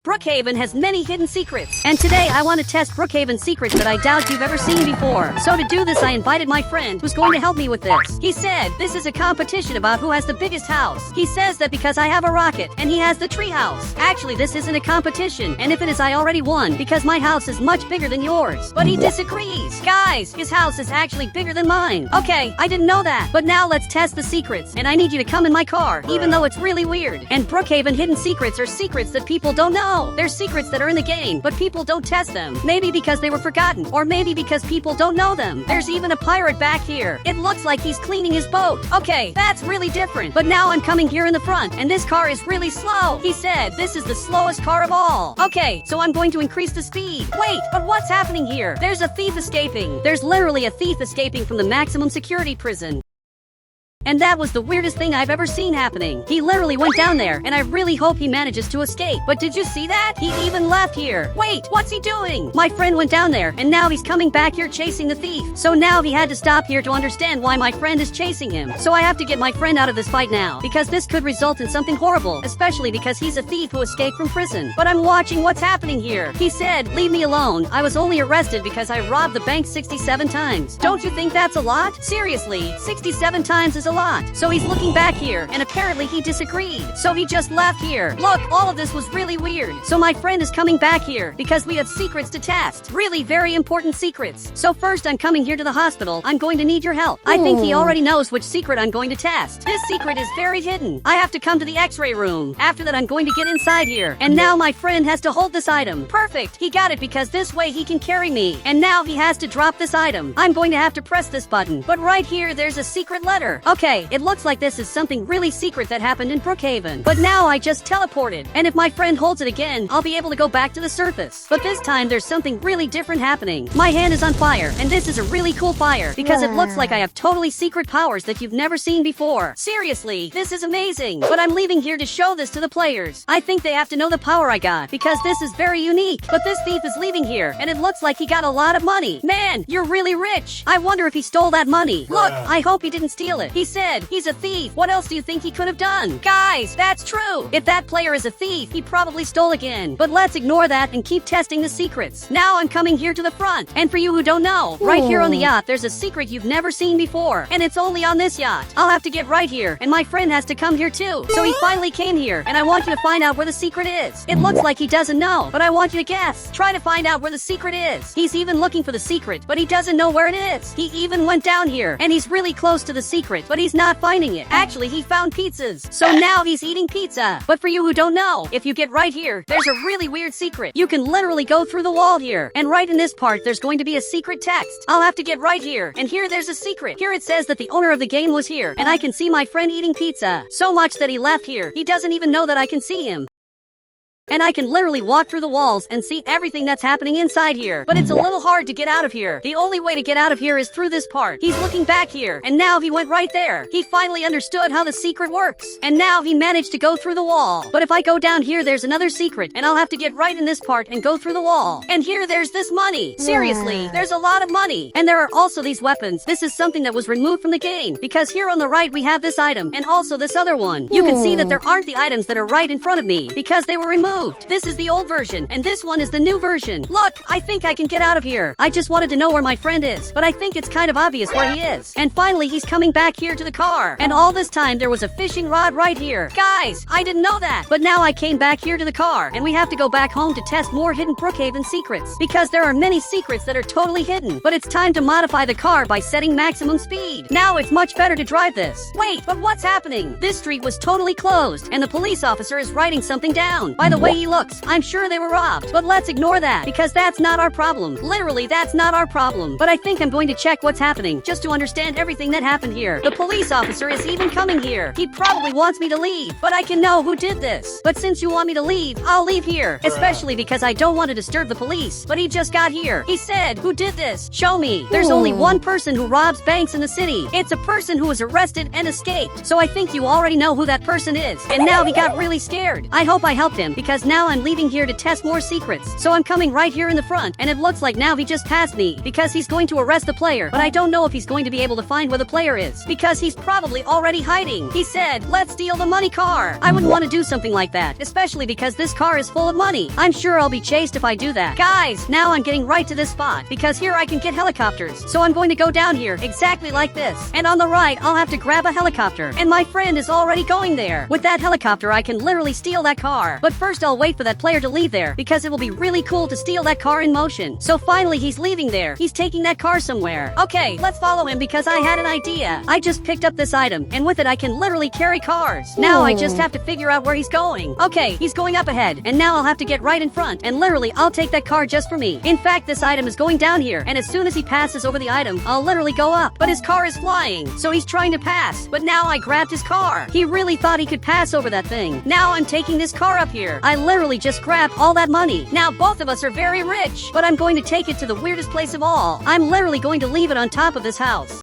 Brookhaven has many hidden secrets, and today I want to test Brookhaven's secrets that I doubt you've ever seen before. So to do this I invited my friend who's going to help me with this. He said this is a competition about who has the biggest house. He says that because I have a rocket and he has the tree house. Actually this isn't a competition, and if it is I already won because my house is much bigger than yours. But he disagrees. Guys, his house is actually bigger than mine. Okay, I didn't know that. But now let's test the secrets, and I need you to come in my car, even though it's really weird. And Brookhaven hidden secrets are secrets that people don't know. There's secrets that are in the game, but people don't test them. Maybe because they were forgotten, or maybe because people don't know them. There's even a pirate back here. It looks like he's cleaning his boat. Okay, that's really different. But now I'm coming here in the front, and this car is really slow. He said this is the slowest car of all. Okay, so I'm going to increase the speed. Wait, but what's happening here? There's a thief escaping. There's literally a thief escaping from the maximum security prison. And that was the weirdest thing I've ever seen happening. He literally went down there, and I really hope he manages to escape. But did you see that? He even left here. Wait, what's he doing? My friend went down there, and now he's coming back here chasing the thief. So now he had to stop here to understand why my friend is chasing him. So I have to get my friend out of this fight now, because this could result in something horrible, especially because he's a thief who escaped from prison. But I'm watching what's happening here. He said, leave me alone. I was only arrested because I robbed the bank 67 times. Don't you think that's a lot? Seriously, 67 times is a lot. So he's looking back here, and apparently he disagreed. So he just left here. Look, all of this was really weird. So my friend is coming back here because we have secrets to test. Really very important secrets. So first I'm coming here to the hospital. I'm going to need your help. I think he already knows which secret I'm going to test. This secret is very hidden. I have to come to the x-ray room. After that I'm going to get inside here. And now my friend has to hold this item. Perfect. He got it because this way he can carry me. And now he has to drop this item. I'm going to have to press this button. But right here there's a secret letter. Okay, it looks like this is something really secret that happened in Brookhaven. But now I just teleported. And if my friend holds it again, I'll be able to go back to the surface. But this time there's something really different happening. My hand is on fire, and this is a really cool fire because it looks like I have totally secret powers that you've never seen before. Seriously, this is amazing. But I'm leaving here to show this to the players. I think they have to know the power I got because this is very unique. But this thief is leaving here, and it looks like he got a lot of money. Man, you're really rich. I wonder if he stole that money. Look, I hope he didn't steal it. He said he's a thief. What else do you think he could have done? Guys, that's true. If that player is a thief, he probably stole again. But let's ignore that and keep testing the secrets. Now I'm coming here to the front. And for you who don't know, right here on the yacht, there's a secret you've never seen before. And it's only on this yacht. I'll have to get right here, and my friend has to come here too. So he finally came here, and I want you to find out where the secret is. It looks like he doesn't know, but I want you to guess. Try to find out where the secret is. He's even looking for the secret, but he doesn't know where it is. He even went down here, and he's really close to the secret, but he's not finding it. Actually, he found pizzas. So now he's eating pizza. But for you who don't know, if you get right here, there's a really weird secret. You can literally go through the wall here. And right in this part, there's going to be a secret text. I'll have to get right here. And here there's a secret. Here it says that the owner of the game was here. And I can see my friend eating pizza. So much that he left here. He doesn't even know that I can see him. And I can literally walk through the walls and see everything that's happening inside here. But it's a little hard to get out of here. The only way to get out of here is through this part. He's looking back here, and now he went right there. He finally understood how the secret works. And now he managed to go through the wall. But if I go down here, there's another secret, and I'll have to get right in this part and go through the wall. And here there's this money. Seriously, there's a lot of money. And there are also these weapons. This is something that was removed from the game, because here on the right we have this item, and also this other one. You can see that there aren't the items that are right in front of me, because they were removed. This is the old version, and this one is the new version. Look, I think I can get out of here. I just wanted to know where my friend is, but I think it's kind of obvious where he is. And finally, he's coming back here to the car. And all this time, there was a fishing rod right here. Guys, I didn't know that. But now I came back here to the car, and we have to go back home to test more hidden Brookhaven secrets, because there are many secrets that are totally hidden. But it's time to modify the car by setting maximum speed. Now it's much better to drive this. Wait, but what's happening? This street was totally closed, and the police officer is writing something down. By the way he looks, I'm sure they were robbed, but let's ignore that, because that's not our problem. Literally, that's not our problem. But I think I'm going to check what's happening, just to understand everything that happened here. The police officer is even coming here. He probably wants me to leave, but I can know who did this. But since you want me to leave, I'll leave here, especially because I don't want to disturb the police. But he just got here. He said, who did this? Show me. There's only one person who robs banks in the city. It's a person who was arrested and escaped. So I think you already know who that person is. And now he got really scared. I hope I helped him, because because now I'm leaving here to test more secrets. So I'm coming right here in the front, and it looks like now he just passed me because he's going to arrest the player, but I don't know if he's going to be able to find where the player is because he's probably already hiding. He said, let's steal the money car. I wouldn't want to do something like that, especially because this car is full of money. I'm sure I'll be chased if I do that. Guys, now I'm getting right to this spot because here I can get helicopters. So I'm going to go down here exactly like this. And on the right, I'll have to grab a helicopter. And my friend is already going there. With that helicopter, I can literally steal that car. But first I'll wait for that player to leave there because it will be really cool to steal that car in motion. So finally he's leaving there. He's taking that car somewhere. Okay, let's follow him because I had an idea. I just picked up this item and with it I can literally carry cars. Now I just have to figure out where he's going. Okay, he's going up ahead and now I'll have to get right in front and literally I'll take that car just for me. In fact, this item is going down here and as soon as he passes over the item, I'll literally go up. But his car is flying, so he's trying to pass. But now I grabbed his car. He really thought he could pass over that thing. Now I'm taking this car up here. I literally just grabbed all that money. Now both of us are very rich, but I'm going to take it to the weirdest place of all. I'm literally going to leave it on top of this house.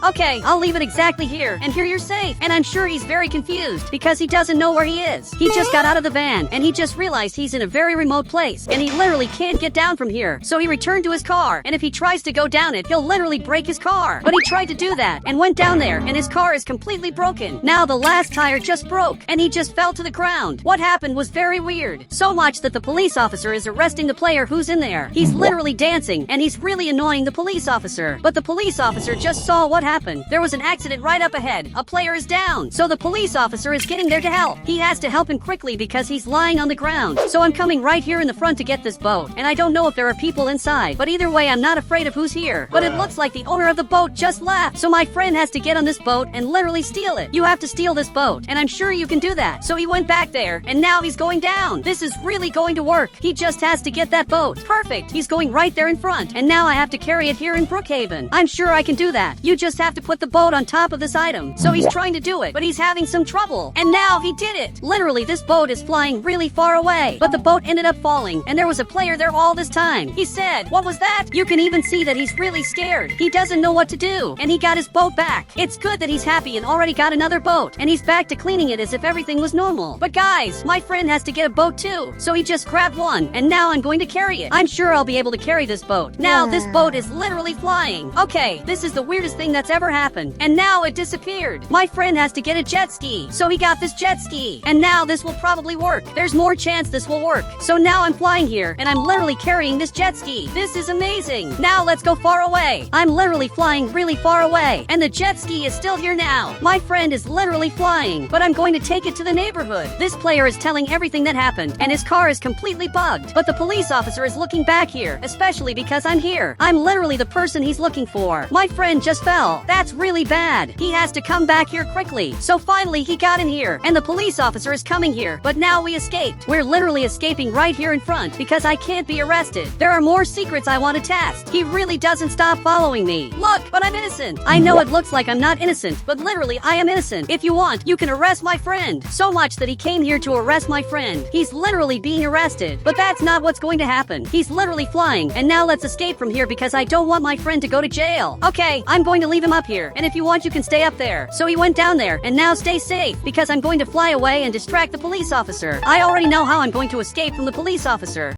Okay, I'll leave it exactly here, and here you're safe. And I'm sure he's very confused because he doesn't know where he is. He just got out of the van, and he just realized he's in a very remote place, and he literally can't get down from here. So he returned to his car, and if he tries to go down it, he'll literally break his car. But he tried to do that, and went down there, and his car is completely broken. Now the last tire just broke, and he just fell to the ground. What happened was very weird. So much that the police officer is arresting the player who's in there. He's literally dancing, and he's really annoying the police officer. But the police officer just saw what happened. There was an accident right up ahead. A player is down. So the police officer is getting there to help. He has to help him quickly because he's lying on the ground. So I'm coming right here in the front to get this boat. And I don't know if there are people inside. But either way, I'm not afraid of who's here. But it looks like the owner of the boat just left. So my friend has to get on this boat and literally steal it. You have to steal this boat. And I'm sure you can do that. So he went back there. And now he's going down. This is really going to work. He just has to get that boat. Perfect. He's going right there in front. And now I have to carry it here in Brookhaven. I'm sure I can do that. You just have to put the boat on top of this item. So he's trying to do it, but he's having some trouble. And now he did it. Literally, this boat is flying really far away. But the boat ended up falling, and there was a player there all this time. He said, "What was that?" You can even see that he's really scared. He doesn't know what to do, and he got his boat back. It's good that he's happy and already got another boat, and he's back to cleaning it as if everything was normal. But guys, my friend has to get a boat too. So he just grabbed one, and now I'm going to carry it. I'm sure I'll be able to carry this boat. Now this boat is literally flying. Okay, this is the weirdest thing that's ever happened. And now it disappeared. My friend has to get a jet ski. So he got this jet ski. And now this will probably work. There's more chance this will work. So now I'm flying here and I'm literally carrying this jet ski. This is amazing. Now let's go far away. I'm literally flying really far away. And the jet ski is still here now. My friend is literally flying, but I'm going to take it to the neighborhood. This player is telling everything that happened and his car is completely bugged. But the police officer is looking back here, especially because I'm here. I'm literally the person he's looking for. My friend just fell. That's really bad. He has to come back here quickly. So finally he got in here and the police officer is coming here. But now we escaped. We're literally escaping right here in front because I can't be arrested. There are more secrets I want to test. He really doesn't stop following me. Look, but I'm innocent. I know it looks like I'm not innocent, but literally I am innocent. If you want, you can arrest my friend. So much that he came here to arrest my friend. He's literally being arrested. But that's not what's going to happen. He's literally flying. And now let's escape from here because I don't want my friend to go to jail. Okay, I'm going to leave him up here. And if you want, you can stay up there. So he went down there, and now stay safe, because I'm going to fly away and distract the police officer. I already know how I'm going to escape from the police officer.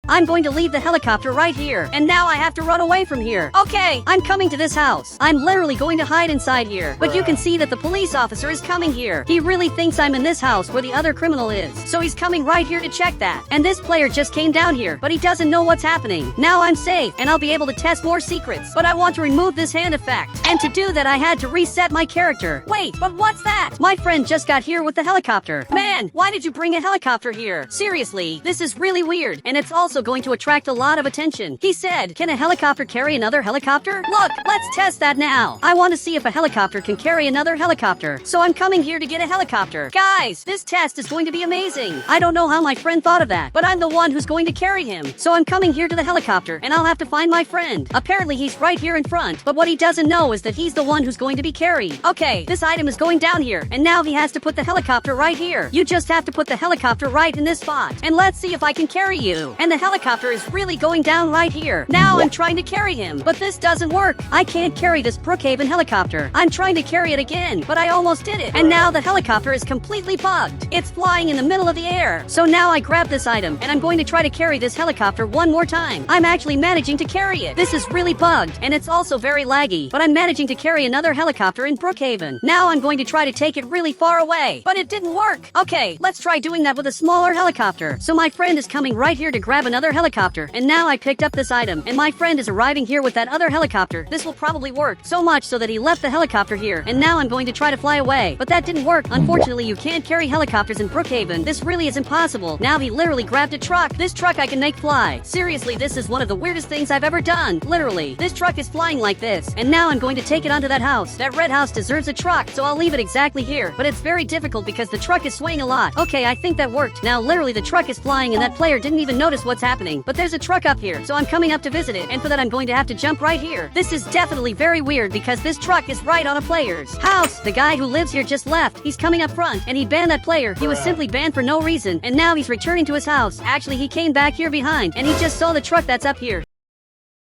I'm going to leave the helicopter right here, and now I have to run away from here. Okay, I'm coming to this house. I'm literally going to hide inside here, but you can see that the police officer is coming here. He really thinks I'm in this house where the other criminal is, so he's coming right here to check that. And this player just came down here, but he doesn't know what's happening. Now I'm safe, and I'll be able to test more secrets, but I want to remove this hand effect. And to do that, I had to reset my character. Wait, but what's that? My friend just got here with the helicopter. Man, why did you bring a helicopter here? Seriously, this is really weird, and it's also going to attract a lot of attention. He said, "Can a helicopter carry another helicopter?" Look, let's test that now. I want to see if a helicopter can carry another helicopter. So I'm coming here to get a helicopter. Guys, this test is going to be amazing. I don't know how my friend thought of that, but I'm the one who's going to carry him. So I'm coming here to the helicopter, and I'll have to find my friend. Apparently he's right here in front, but what he doesn't know is that he's the one who's going to be carried. Okay, this item is going down here, and now he has to put the helicopter right here. You just have to put the helicopter right in this spot, and let's see if I can carry you. And the helicopter is really going down right here. Now I'm trying to carry him, but this doesn't work. I can't carry this Brookhaven helicopter. I'm trying to carry it again, but I almost did it. And now the helicopter is completely bugged. It's flying in the middle of the air. So now I grab this item, and I'm going to try to carry this helicopter one more time. I'm actually managing to carry it. This is really bugged, and it's also very laggy, but I'm managing to carry another helicopter in Brookhaven. Now I'm going to try to take it really far away, but it didn't work. Okay, let's try doing that with a smaller helicopter. So my friend is coming right here to grab another helicopter, and now I picked up this item, and my friend is arriving here with that other helicopter. This will probably work, so much so that he left the helicopter here, and now I'm going to try to fly away. But that didn't work. Unfortunately, you can't carry helicopters in Brookhaven. This really is impossible. Now he literally grabbed a truck. This truck I can make fly. Seriously, this is one of the weirdest things I've ever done. Literally, this truck is flying like this, and now I'm going to take it onto that house. That red house deserves a truck, so I'll leave it exactly here. But it's very difficult because the truck is swaying a lot. Okay, I think that worked. Now literally the truck is flying and that player didn't even notice what's happening. But there's a truck up here, so I'm coming up to visit it, and for that I'm going to have to jump right here. This is definitely very weird because this truck is right on a player's house. The guy who lives here just left. He's coming up front, and he banned that player. He was simply banned for no reason, and now he's returning to his house. Actually, he came back here behind, and he just saw the truck that's up here.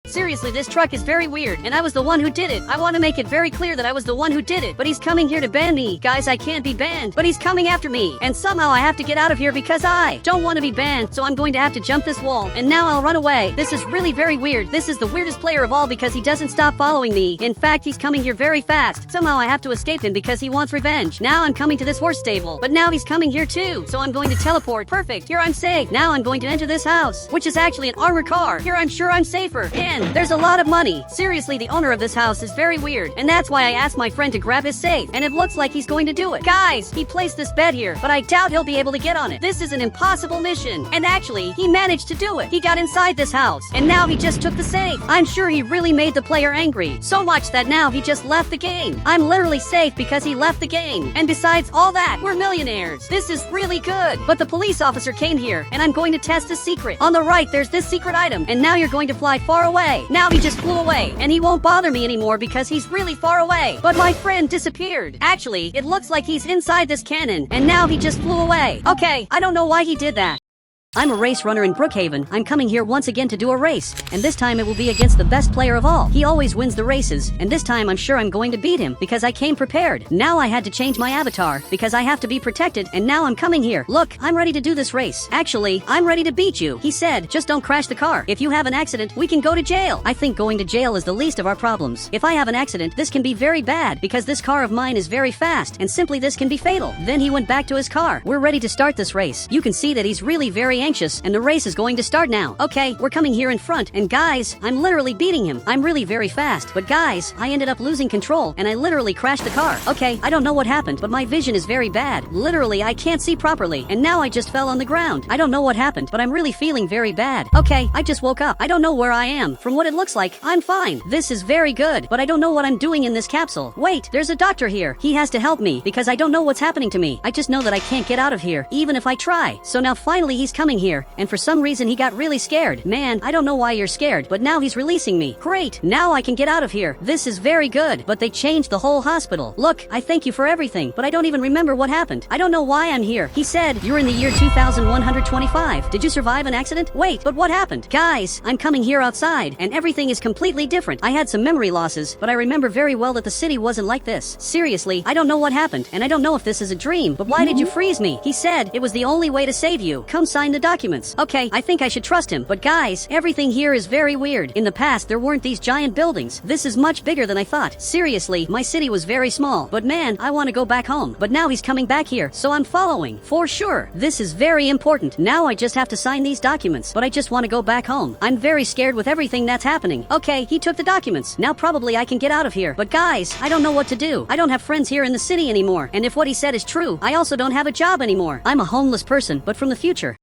Seriously, this truck is very weird, and I was the one who did it. I want to make it very clear that I was the one who did it, but he's coming here to ban me. Guys, I can't be banned, but he's coming after me, and somehow I have to get out of here because I don't want to be banned, so I'm going to have to jump this wall, and now I'll run away. This is really very weird. This is the weirdest player of all because he doesn't stop following me. In fact, he's coming here very fast. Somehow I have to escape him because he wants revenge. Now I'm coming to this horse stable, but now he's coming here too, so I'm going to teleport. Perfect. Here I'm safe. Now I'm going to enter this house, which is actually an armored car. Here I'm sure I'm safer, and there's a lot of money. Seriously, the owner of this house is very weird, and that's why I asked my friend to grab his safe, and it looks like he's going to do it. Guys, he placed this bed here, but I doubt he'll be able to get on it. This is an impossible mission, and actually, he managed to do it. He got inside this house, and now he just took the safe. I'm sure he really made the player angry, so much that now he just left the game. I'm literally safe because he left the game, and besides all that, we're millionaires. This is really good, but the police officer came here, and I'm going to test a secret. On the right, there's this secret item, and now you're going to fly far away. Now he just flew away, and he won't bother me anymore because he's really far away. But my friend disappeared. Actually, it looks like he's inside this cannon, and now he just flew away. Okay, I don't know why he did that. I'm a race runner in Brookhaven. I'm coming here once again to do a race, and this time it will be against the best player of all. He always wins the races, and this time I'm sure I'm going to beat him because I came prepared. Now I had to change my avatar because I have to be protected, and now I'm coming here. Look, I'm ready to do this race. Actually, I'm ready to beat you. He said, just don't crash the car. If you have an accident, we can go to jail. I think going to jail is the least of our problems. If I have an accident, this can be very bad because this car of mine is very fast, and simply this can be fatal. Then he went back to his car. We're ready to start this race. You can see that he's really very anxious, and the race is going to start now. Okay, we're coming here in front, and guys, I'm literally beating him. I'm really very fast, but guys, I ended up losing control, and I literally crashed the car. Okay, I don't know what happened, but my vision is very bad. Literally, I can't see properly, and now I just fell on the ground. I don't know what happened, but I'm really feeling very bad. Okay, I just woke up. I don't know where I am. From what it looks like, I'm fine. This is very good, but I don't know what I'm doing in this capsule. Wait, there's a doctor here. He has to help me, because I don't know what's happening to me. I just know that I can't get out of here, even if I try. So now finally he's coming here, and for some reason he got really scared. Man, I don't know why you're scared, but now he's releasing me. Great, now I can get out of here. This is very good, but they changed the whole hospital. Look, I thank you for everything, but I don't even remember what happened. I don't know why I'm here. He said, you're in the year 2125. Did you survive an accident? Wait, but what happened? Guys, I'm coming here outside, and everything is completely different. I had some memory losses, but I remember very well that the city wasn't like this. Seriously, I don't know what happened, and I don't know if this is a dream, but why did you freeze me? He said it was the only way to save you. Come sign the documents. Okay, I think I should trust him, but guys, everything here is very weird. In the past, there weren't these giant buildings. This is much bigger than I thought. Seriously, my city was very small, but man, I want to go back home. But now he's coming back here, so I'm following. For sure. This is very important. Now I just have to sign these documents, but I just want to go back home. I'm very scared with everything that's happening. Okay, he took the documents. Now probably I can get out of here. But guys, I don't know what to do. I don't have friends here in the city anymore, and if what he said is true, I also don't have a job anymore. I'm a homeless person, but from the future.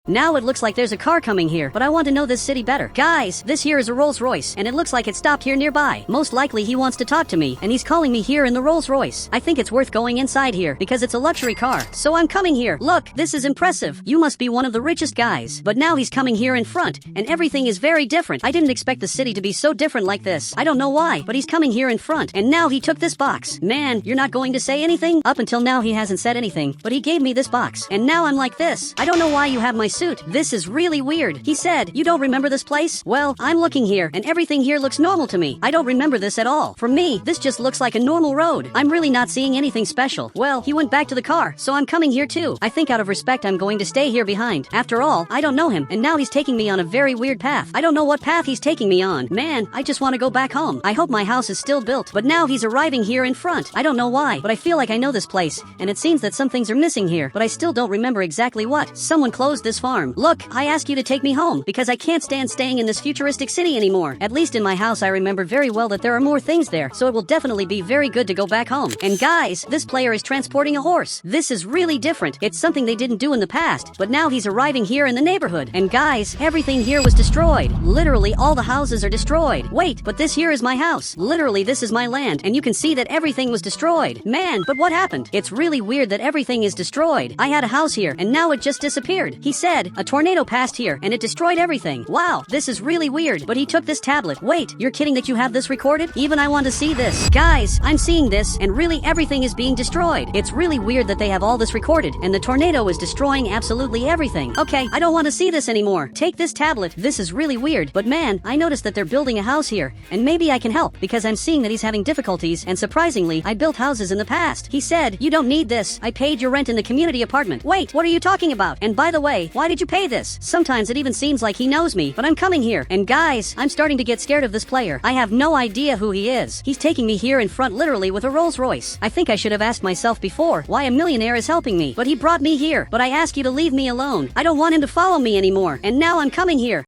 Now it looks like there's a car coming here, but I want to know this city better. Guys, this here is a Rolls Royce, and it looks like it stopped here nearby. Most likely he wants to talk to me, and he's calling me here in the Rolls Royce. I think it's worth going inside here, because it's a luxury car. So I'm coming here. Look, this is impressive. You must be one of the richest guys. But now he's coming here in front, and everything is very different. I didn't expect the city to be so different like this. I don't know why, but he's coming here in front, and now he took this box. Man, you're not going to say anything? Up until now he hasn't said anything, but he gave me this box, and now I'm like this. I don't know why you have my suit. This is really weird. He said, you don't remember this place? Well, I'm looking here, and everything here looks normal to me. I don't remember this at all. For me, this just looks like a normal road. I'm really not seeing anything special. Well, he went back to the car, so I'm coming here too. I think out of respect I'm going to stay here behind. After all, I don't know him, and now he's taking me on a very weird path. I don't know what path he's taking me on. Man, I just want to go back home. I hope my house is still built, but now he's arriving here in front. I don't know why, but I feel like I know this place, and it seems that some things are missing here, but I still don't remember exactly what. Someone closed this farm. Look, I ask you to take me home, because I can't stand staying in this futuristic city anymore. At least in my house I remember very well that there are more things there, so it will definitely be very good to go back home. And guys, this player is transporting a horse. This is really different. It's something they didn't do in the past, but now he's arriving here in the neighborhood. And guys, everything here was destroyed. Literally all the houses are destroyed. Wait, but this here is my house. Literally this is my land, and you can see that everything was destroyed. Man, but what happened? It's really weird that everything is destroyed. I had a house here, and now it just disappeared. He said, a tornado passed here, and it destroyed everything. Wow, this is really weird, but he took this tablet. Wait, you're kidding that you have this recorded? Even I want to see this. Guys, I'm seeing this, and really everything is being destroyed. It's really weird that they have all this recorded, and the tornado is destroying absolutely everything. Okay, I don't want to see this anymore. Take this tablet. This is really weird, but man, I noticed that they're building a house here, and maybe I can help, because I'm seeing that he's having difficulties, and surprisingly, I built houses in the past. He said, you don't need this. I paid your rent in the community apartment. Wait, what are you talking about? And by the way, why did you pay this? Sometimes it even seems like he knows me, but I'm coming here. And guys, I'm starting to get scared of this player. I have no idea who he is. He's taking me here in front literally with a Rolls Royce. I think I should have asked myself before why a millionaire is helping me, but he brought me here. But I ask you to leave me alone. I don't want him to follow me anymore. And now I'm coming here.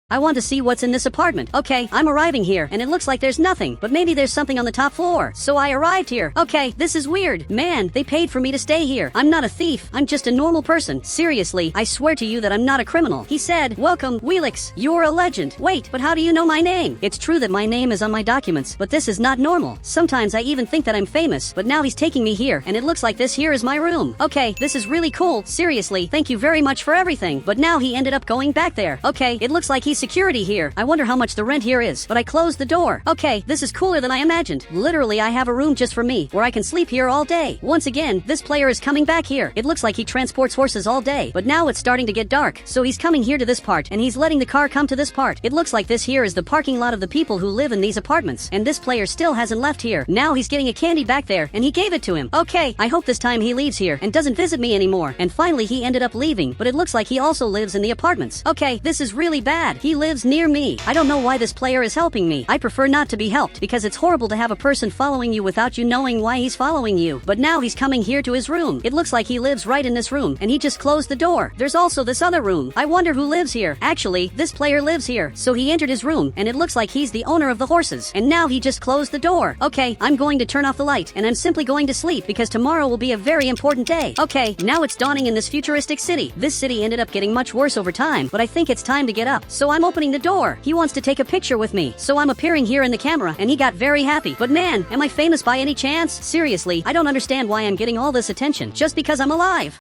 I want to see what's in this apartment. Okay, I'm arriving here, and it looks like there's nothing, but maybe there's something on the top floor. So I arrived here. Okay, this is weird. Man, they paid for me to stay here. I'm not a thief. I'm just a normal person. Seriously, I swear to you that I'm not a criminal. He said, welcome, Wheelix. You're a legend. Wait, but how do you know my name? It's true that my name is on my documents, but this is not normal. Sometimes I even think that I'm famous, but now he's taking me here, and it looks like this here is my room. Okay, this is really cool. Seriously, thank you very much for everything. But now he ended up going back there. Okay, it looks like he's security here. I wonder how much the rent here is, but I closed the door. Okay, this is cooler than I imagined. Literally, I have a room just for me, where I can sleep here all day. Once again, this player is coming back here. It looks like he transports horses all day, but now it's starting to get dark, so he's coming here to this part, and he's letting the car come to this part. It looks like this here is the parking lot of the people who live in these apartments, and this player still hasn't left here. Now he's getting a candy back there, and he gave it to him. Okay, I hope this time he leaves here, and doesn't visit me anymore. And finally, he ended up leaving, but it looks like he also lives in the apartments. Okay, this is really bad. He lives near me. I don't know why this player is helping me. I prefer not to be helped, because it's horrible to have a person following you without you knowing why he's following you. But now he's coming here to his room. It looks like he lives right in this room, and he just closed the door. There's also this other room. I wonder who lives here. Actually, this player lives here. So he entered his room, and it looks like he's the owner of the horses. And now he just closed the door. Okay, I'm going to turn off the light, and I'm simply going to sleep, because tomorrow will be a very important day. Okay, now it's dawning in this futuristic city. This city ended up getting much worse over time, but I think it's time to get up. So I'm opening the door. He wants to take a picture with me, so I'm appearing here in the camera, and he got very happy. But man, am I famous by any chance? Seriously, I don't understand why I'm getting all this attention just because I'm alive.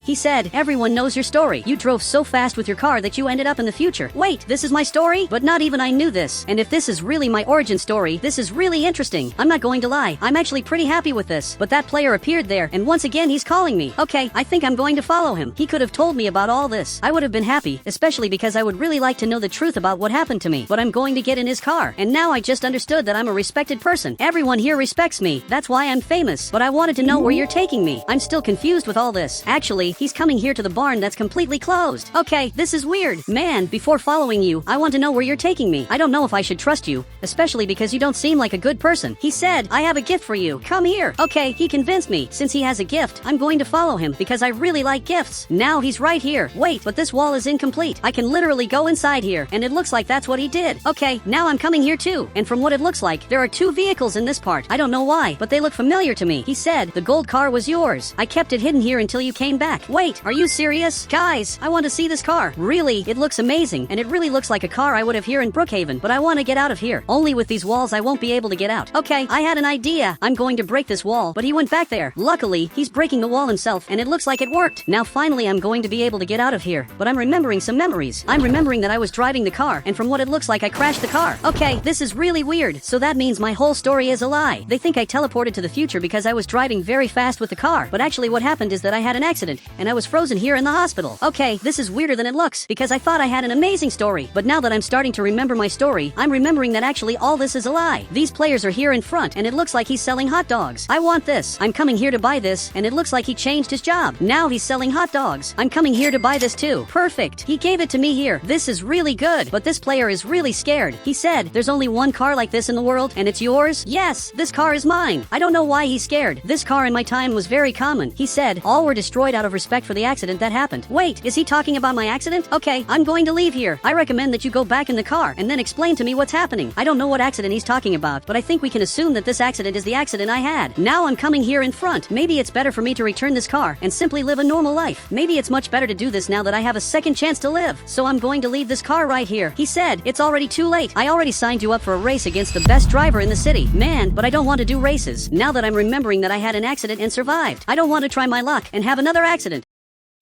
He said, everyone knows your story. You drove so fast with your car that you ended up in the future. Wait, this is my story? But not even I knew this. And if this is really my origin story, this is really interesting. I'm not going to lie. I'm actually pretty happy with this. But that player appeared there, and once again he's calling me. Okay, I think I'm going to follow him. He could have told me about all this. I would have been happy, especially because I would really like to know the truth about what happened to me. But I'm going to get in his car. And now I just understood that I'm a respected person. Everyone here respects me. That's why I'm famous. But I wanted to know where you're taking me. I'm still confused with all this. Actually, he's coming here to the barn that's completely closed. Okay, this is weird. Man, before following you, I want to know where you're taking me. I don't know if I should trust you, especially because you don't seem like a good person. He said, I have a gift for you. Come here. Okay, he convinced me. Since he has a gift, I'm going to follow him because I really like gifts. Now he's right here. Wait, but this wall is incomplete. I can literally go inside here, and it looks like that's what he did. Okay, now I'm coming here too. And from what it looks like, there are 2 vehicles in this part. I don't know why, but they look familiar to me. He said, the gold car was yours. I kept it hidden here until you came back. Wait, are you serious? Guys, I want to see this car. Really, it looks amazing, and it really looks like a car I would have here in Brookhaven, but I want to get out of here. Only with these walls I won't be able to get out. Okay, I had an idea. I'm going to break this wall, but he went back there. Luckily, he's breaking the wall himself, and it looks like it worked. Now finally I'm going to be able to get out of here, but I'm remembering some memories. I'm remembering that I was driving the car, and from what it looks like I crashed the car. Okay, this is really weird. So that means my whole story is a lie. They think I teleported to the future because I was driving very fast with the car, but actually what happened is that I had an accident, and I was frozen here in the hospital. Okay, this is weirder than it looks, because I thought I had an amazing story. But now that I'm starting to remember my story, I'm remembering that actually all this is a lie. These players are here in front, and it looks like he's selling hot dogs. I want this. I'm coming here to buy this, and it looks like he changed his job. Now he's selling hot dogs. I'm coming here to buy this too. Perfect. He gave it to me here. This is really good. But this player is really scared. He said, there's only one car like this in the world, and it's yours? Yes, this car is mine. I don't know why he's scared. This car in my time was very common. He said, all were destroyed out of respect for the accident that happened. Wait, is he talking about my accident? Okay, I'm going to leave here. I recommend that you go back in the car and then explain to me what's happening. I don't know what accident he's talking about, but I think we can assume that this accident is the accident I had. Now I'm coming here in front. Maybe it's better for me to return this car and simply live a normal life. Maybe it's much better to do this now that I have a second chance to live. So I'm going to leave this car right here. He said, it's already too late. I already signed you up for a race against the best driver in the city. Man, but I don't want to do races. Now that I'm remembering that I had an accident and survived, I don't want to try my luck and have another accident.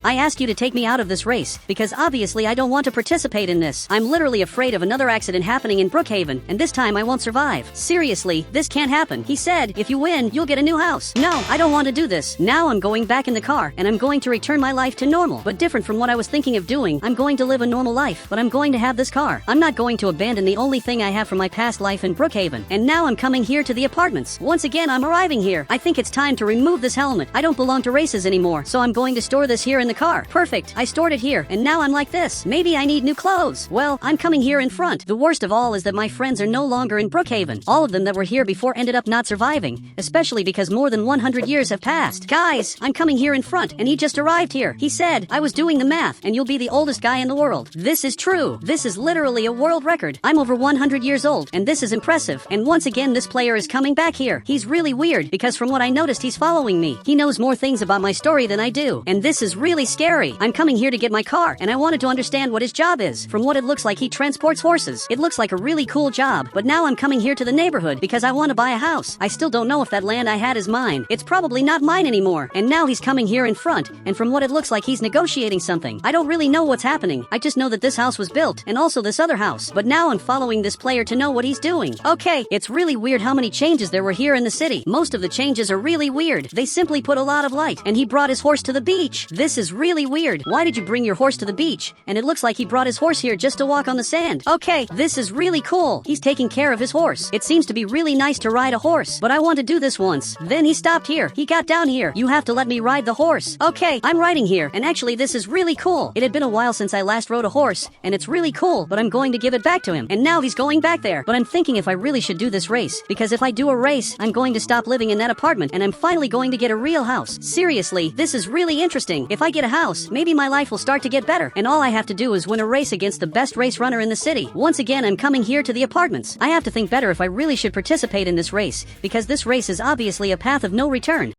I asked you to take me out of this race, because obviously I don't want to participate in this. I'm literally afraid of another accident happening in Brookhaven, and this time I won't survive. Seriously, this can't happen. He said, if you win, you'll get a new house. No, I don't want to do this. Now I'm going back in the car, and I'm going to return my life to normal. But different from what I was thinking of doing, I'm going to live a normal life, but I'm going to have this car. I'm not going to abandon the only thing I have from my past life in Brookhaven. And now I'm coming here to the apartments. Once again, I'm arriving here. I think it's time to remove this helmet. I don't belong to races anymore, so I'm going to store this here in the car. Perfect. I stored it here, and now I'm like this. Maybe I need new clothes. Well, I'm coming here in front. The worst of all is that my friends are no longer in Brookhaven. All of them that were here before ended up not surviving, especially because more than 100 years have passed. Guys, I'm coming here in front, and he just arrived here. He said, I was doing the math, and you'll be the oldest guy in the world. This is true. This is literally a world record. I'm over 100 years old, and this is impressive. And once again, this player is coming back here. He's really weird, because from what I noticed, he's following me. He knows more things about my story than I do, and this is really scary. I'm coming here to get my car, and I wanted to understand what his job is. From what it looks like, he transports horses. It looks like a really cool job, but now I'm coming here to the neighborhood because I want to buy a house. I still don't know if that land I had is mine. It's probably not mine anymore. And now he's coming here in front, and from what it looks like, he's negotiating something. I don't really know what's happening. I just know that this house was built, and also this other house. But now I'm following this player to know what he's doing. Okay, it's really weird how many changes there were here in the city. Most of the changes are really weird. They simply put a lot of light, and he brought his horse to the beach. This is really weird. Why did you bring your horse to the beach? And it looks like he brought his horse here just to walk on the sand. Okay, this is really cool. He's taking care of his horse. It seems to be really nice to ride a horse, but I want to do this once. Then he stopped here. He got down here. You have to let me ride the horse. Okay, I'm riding here, and actually this is really cool. It had been a while since I last rode a horse, and it's really cool, but I'm going to give it back to him. And now he's going back there. But I'm thinking if I really should do this race, because if I do a race, I'm going to stop living in that apartment, and I'm finally going to get a real house. Seriously, this is really interesting. If I get a house, maybe my life will start to get better, and all I have to do is win a race against the best race runner in the city. Once again, I'm coming here to the apartments. I have to think better if I really should participate in this race, because this race is obviously a path of no return.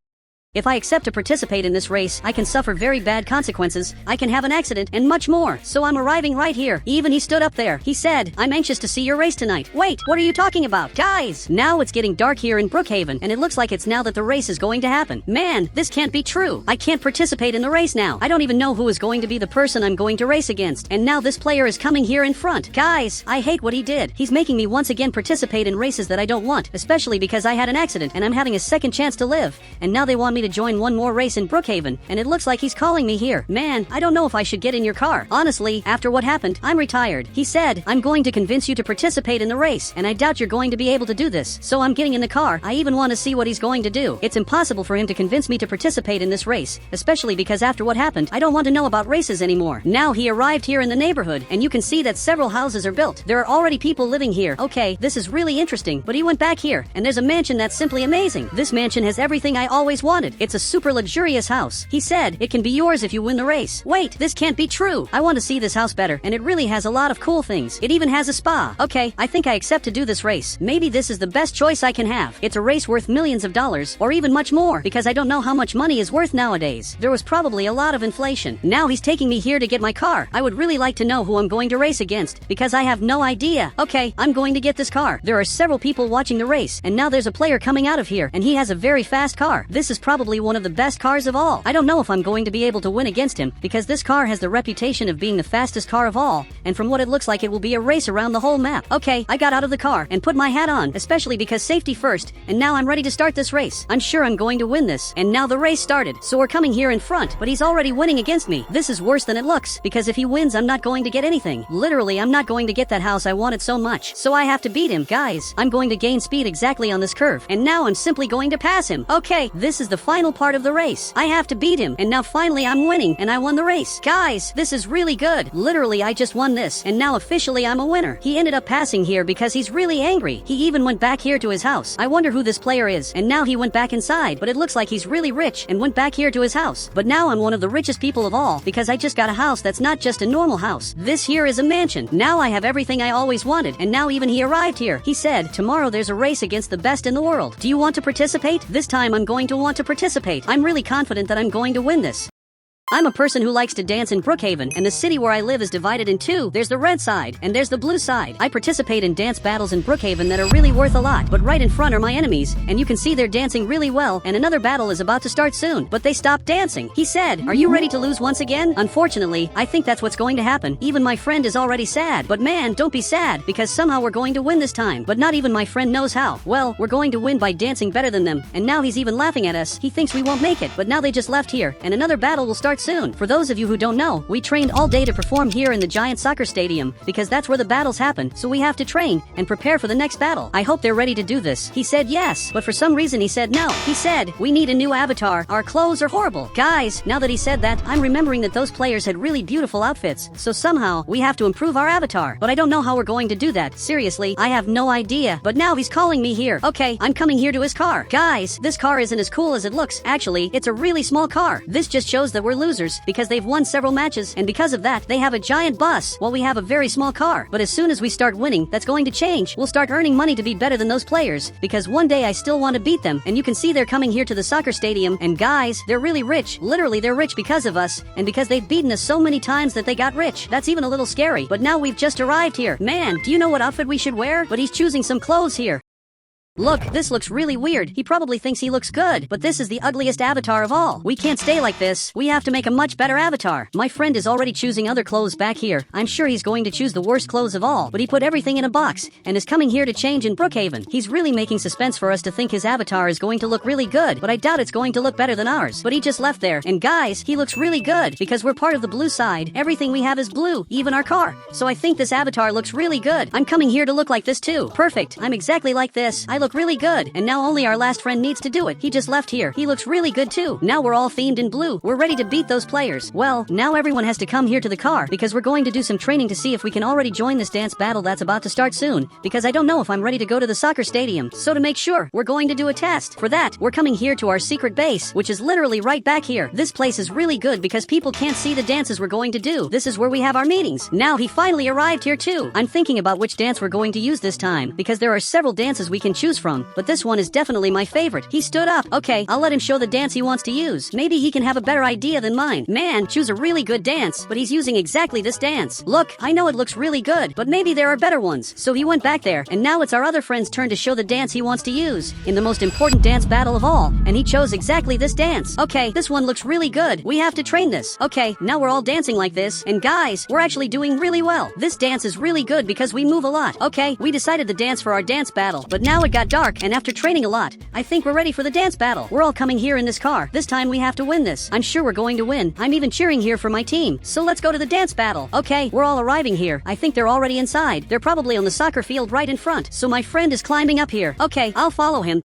If I accept to participate in this race, I can suffer very bad consequences, I can have an accident, and much more. So I'm arriving right here. Even he stood up there. He said, I'm anxious to see your race tonight. Wait, what are you talking about? Guys! Now it's getting dark here in Brookhaven, and it looks like it's now that the race is going to happen. Man, this can't be true. I can't participate in the race now. I don't even know who is going to be the person I'm going to race against. And now this player is coming here in front. Guys, I hate what he did. He's making me once again participate in races that I don't want, especially because I had an accident, and I'm having a second chance to live. And now they want me to join one more race in Brookhaven, and it looks like he's calling me here. Man, I don't know if I should get in your car. Honestly, after what happened, I'm retired. He said, I'm going to convince you to participate in the race, and I doubt you're going to be able to do this. So I'm getting in the car. I even want to see what he's going to do. It's impossible for him to convince me to participate in this race, especially because after what happened, I don't want to know about races anymore. Now he arrived here in the neighborhood, and you can see that several houses are built. There are already people living here. Okay, this is really interesting, but he went back here, and there's a mansion that's simply amazing. This mansion has everything I always wanted. It's a super luxurious house. He said, it can be yours if you win the race. Wait, this can't be true. I want to see this house better, and it really has a lot of cool things. It even has a spa. Okay, I think I accept to do this race. Maybe this is the best choice I can have. It's a race worth millions of dollars, or even much more, because I don't know how much money is worth nowadays. There was probably a lot of inflation. Now he's taking me here to get my car. I would really like to know who I'm going to race against, because I have no idea. Okay, I'm going to get this car. There are several people watching the race, and now there's a player coming out of here, and he has a very fast car. This is probably probably one of the best cars of all. I don't know if I'm going to be able to win against him, because this car has the reputation of being the fastest car of all, and from what it looks like it will be a race around the whole map. Okay, I got out of the car and put my hat on, especially because safety first, and now I'm ready to start this race. I'm sure I'm going to win this. And now the race started, so we're coming here in front, but he's already winning against me. This is worse than it looks, because if he wins I'm not going to get anything. Literally, I'm not going to get that house I wanted so much, so I have to beat him. Guys, I'm going to gain speed exactly on this curve, and now I'm simply going to pass him. Okay, this is the final part of the race. I have to beat him, and now finally I'm winning, and I won the race. Guys, this is really good. Literally, I just won this, and now officially I'm a winner. He ended up passing here because he's really angry. He even went back here to his house. I wonder who this player is, and now he went back inside, but it looks like he's really rich and went back here to his house. But now I'm one of the richest people of all, because I just got a house that's not just a normal house. This here is a mansion. Now I have everything I always wanted, and now even he arrived here. He said, tomorrow there's a race against the best in the world. Do you want to participate? This time I'm going to want to participate. I'm really confident that I'm going to win this. I'm a person who likes to dance in Brookhaven, and the city where I live is divided in two. There's the red side, and there's the blue side. I participate in dance battles in Brookhaven that are really worth a lot, but right in front are my enemies, and you can see they're dancing really well, and another battle is about to start soon, but they stopped dancing. He said, are you ready to lose once again? Unfortunately, I think that's what's going to happen. Even my friend is already sad, but man, don't be sad, because somehow we're going to win this time, but not even my friend knows how. Well, we're going to win by dancing better than them, and now he's even laughing at us. He thinks we won't make it, but now they just left here, and another battle will start soon. For those of you who don't know, we trained all day to perform here in the giant soccer stadium, because that's where the battles happen, so we have to train and prepare for the next battle. I hope they're ready to do this. He said yes, but for some reason he said no. He said, we need a new avatar. Our clothes are horrible. Guys, now that he said that, I'm remembering that those players had really beautiful outfits, so somehow we have to improve our avatar. But I don't know how we're going to do that. Seriously, I have no idea. But now he's calling me here. Okay, I'm coming here to his car. Guys, this car isn't as cool as it looks. Actually, it's a really small car. This just shows that we're losers, because they've won several matches, and because of that, they have a giant bus, while we have a very small car. But as soon as we start winning, that's going to change. We'll start earning money to be better than those players, because one day I still want to beat them, and you can see they're coming here to the soccer stadium, and guys, they're really rich. Literally, they're rich because of us, and because they've beaten us so many times that they got rich. That's even a little scary, but now we've just arrived here. Man, do you know what outfit we should wear? But he's choosing some clothes here. Look, this looks really weird. He probably thinks he looks good, but this is the ugliest avatar of all. We can't stay like this. We have to make a much better avatar. My friend is already choosing other clothes back here. I'm sure he's going to choose the worst clothes of all, but he put everything in a box and is coming here to change in Brookhaven. He's really making suspense for us to think his avatar is going to look really good, but I doubt it's going to look better than ours. But he just left there, and guys, he looks really good, because we're part of the blue side. Everything we have is blue, even our car. So I think this avatar looks really good. I'm coming here to look like this too. Perfect. I'm exactly like this. I look really good, and now only our last friend needs to do it. He just left here. He looks really good too. Now we're all themed in blue. We're ready to beat those players. Well, now everyone has to come here to the car, because we're going to do some training to see if we can already join this dance battle that's about to start soon, because I don't know if I'm ready to go to the soccer stadium. So to make sure, we're going to do a test. For that, we're coming here to our secret base, which is literally right back here. This place is really good because people can't see the dances we're going to do. This is where we have our meetings. Now he finally arrived here too. I'm thinking about which dance we're going to use this time, because there are several dances we can choose from, but this one is definitely my favorite. He stood up. Okay, I'll let him show the dance he wants to use. Maybe he can have a better idea than mine. Man, choose a really good dance, but he's using exactly this dance. Look, I know it looks really good, but maybe there are better ones. So he went back there, and now it's our other friend's turn to show the dance he wants to use in the most important dance battle of all, and he chose exactly this dance. Okay, this one looks really good. We have to train this. Okay, now we're all dancing like this, and guys, we're actually doing really well. This dance is really good because we move a lot. Okay, we decided the dance for our dance battle, but now it got dark, and after training a lot, I think we're ready for the dance battle. We're all coming here in this car. This time we have to win this. I'm sure we're going to win. I'm even cheering here for my team. So let's go to the dance battle. Okay, we're all arriving here. I think they're already inside. They're probably on the soccer field right in front. So my friend is climbing up here. Okay, I'll follow him.